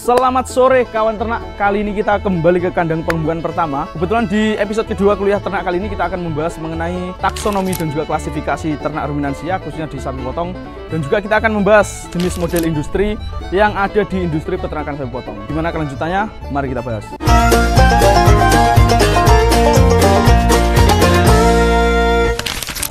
Selamat sore kawan ternak. Kali ini kita kembali ke kandang pembuahan pertama. Kebetulan di episode kedua kuliah ternak kali ini kita akan membahas mengenai taksonomi dan juga klasifikasi ternak ruminansia khususnya di sapi potong. Dan juga kita akan membahas jenis model industri yang ada di industri peternakan sapi potong. Gimana kelanjutannya? Mari kita bahas.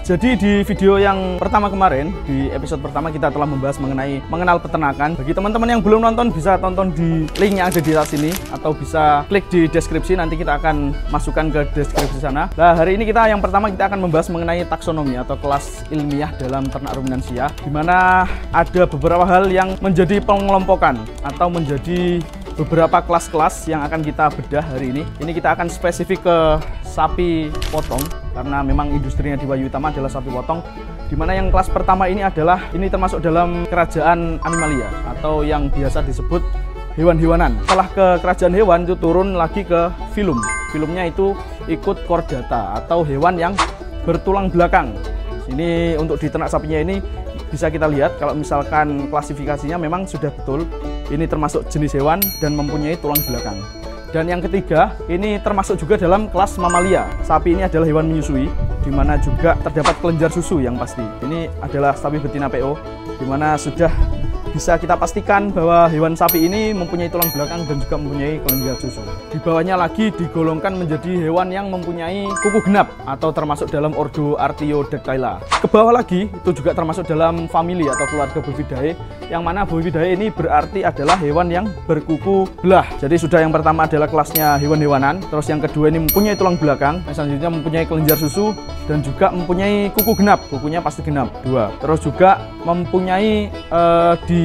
Jadi di video yang pertama kemarin, di episode pertama kita telah membahas mengenai mengenal peternakan. Bagi teman-teman yang belum nonton bisa tonton di link yang ada di atas ini atau bisa klik di deskripsi, nanti kita akan masukkan ke deskripsi sana. Nah, hari ini yang pertama kita akan membahas mengenai taksonomi atau kelas ilmiah dalam ternak ruminansia, di mana ada beberapa hal yang menjadi pengelompokan atau menjadi beberapa kelas-kelas yang akan kita bedah hari ini. Ini kita akan spesifik ke sapi potong karena memang industrinya di Wahyu Utama adalah sapi potong. Dimana yang kelas pertama ini termasuk dalam kerajaan animalia atau yang biasa disebut hewan-hewanan. Setelah ke kerajaan hewan itu turun lagi ke filum. Filumnya itu ikut chordata atau hewan yang bertulang belakang. Ini untuk di ternak sapinya ini bisa kita lihat kalau misalkan klasifikasinya memang sudah betul. Ini termasuk jenis hewan dan mempunyai tulang belakang. Dan yang ketiga, ini termasuk juga dalam kelas mamalia. Sapi ini adalah hewan menyusui, di mana juga terdapat kelenjar susu yang pasti. Ini adalah sapi betina PO, di mana sudah bisa kita pastikan bahwa hewan sapi ini mempunyai tulang belakang dan juga mempunyai kelenjar susu. Di bawahnya lagi digolongkan menjadi hewan yang mempunyai kuku genap atau termasuk dalam ordo Artiodactyla. Ke bawah lagi itu juga termasuk dalam famili atau keluarga Bovidae, yang mana Bovidae ini berarti adalah hewan yang berkuku belah. Jadi sudah yang pertama adalah kelasnya hewan-hewanan, terus yang kedua ini mempunyai tulang belakang, yang selanjutnya mempunyai kelenjar susu dan juga mempunyai kuku genap, kukunya pasti genap 2. Terus juga mempunyai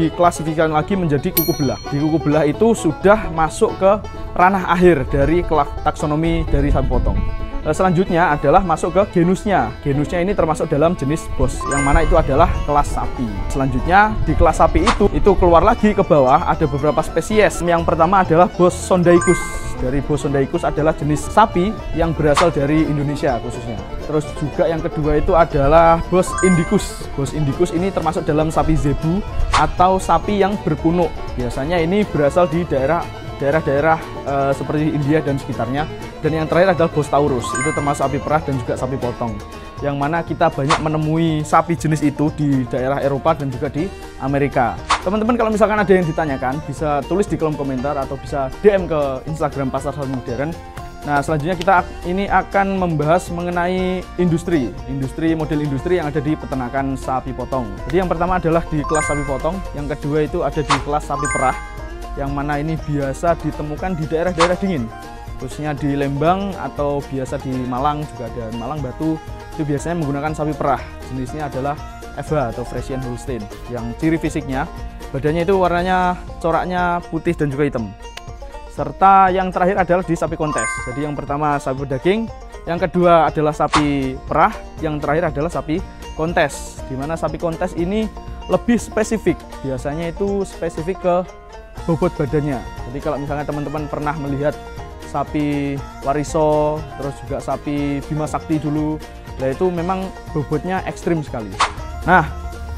diklasifikasikan lagi menjadi kuku belah. Di kuku belah itu sudah masuk ke ranah akhir dari taksonomi dari sapi potong. Selanjutnya adalah masuk ke genusnya. Genusnya ini termasuk dalam jenis Bos, yang mana itu adalah kelas sapi. Selanjutnya di kelas sapi itu keluar lagi ke bawah ada beberapa spesies. Yang pertama adalah Bos Sondaicus. Dari Bos Sondaicus adalah jenis sapi yang berasal dari Indonesia khususnya. Terus juga yang kedua itu adalah Bos Indicus. Bos Indicus ini termasuk dalam sapi zebu atau sapi yang berpunuk. Biasanya ini berasal di daerah-daerah seperti India dan sekitarnya. Dan yang terakhir adalah Bos Taurus, itu termasuk sapi perah dan juga sapi potong, yang mana kita banyak menemui sapi jenis itu di daerah Eropa dan juga di Amerika. Teman-teman kalau misalkan ada yang ditanyakan bisa tulis di kolom komentar atau bisa DM ke Instagram Pasar Sapi Modern. Nah, selanjutnya kita ini akan membahas mengenai model industri yang ada di peternakan sapi potong. Jadi yang pertama adalah di kelas sapi potong, yang kedua itu ada di kelas sapi perah, yang mana ini biasa ditemukan di daerah-daerah dingin, khususnya di Lembang atau biasa di Malang, juga ada Malang Batu. Itu biasanya menggunakan sapi perah. Jenisnya adalah FH atau Friesian Holstein, yang ciri fisiknya badannya itu warnanya coraknya putih dan juga hitam. Serta yang terakhir adalah di sapi kontes. Jadi yang pertama sapi daging, yang kedua adalah sapi perah, yang terakhir adalah sapi kontes. Di mana sapi kontes ini lebih spesifik. Biasanya itu spesifik ke bobot badannya. Jadi kalau misalnya teman-teman pernah melihat sapi Wariso, terus juga sapi Bima Sakti dulu, nah itu memang bobotnya ekstrim sekali. Nah,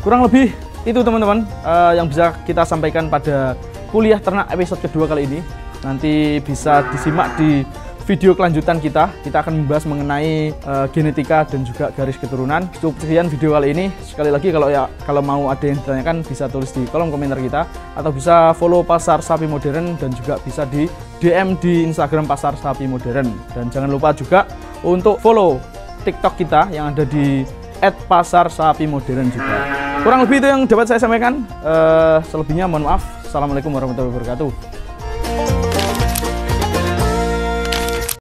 kurang lebih itu teman-teman yang bisa kita sampaikan pada kuliah ternak episode kedua kali ini. Nanti bisa disimak di video kelanjutan kita akan membahas mengenai genetika dan juga garis keturunan. Cukup sekian video kali ini. Sekali lagi kalau mau ada yang ditanyakan bisa tulis di kolom komentar kita atau bisa follow Pasar Sapi Modern dan juga bisa di DM di Instagram Pasar Sapi Modern. Dan jangan lupa juga untuk follow TikTok kita yang ada di @pasar_sapi_modern juga. Kurang lebih itu yang dapat saya sampaikan. Selebihnya mohon maaf. Assalamualaikum warahmatullahi wabarakatuh.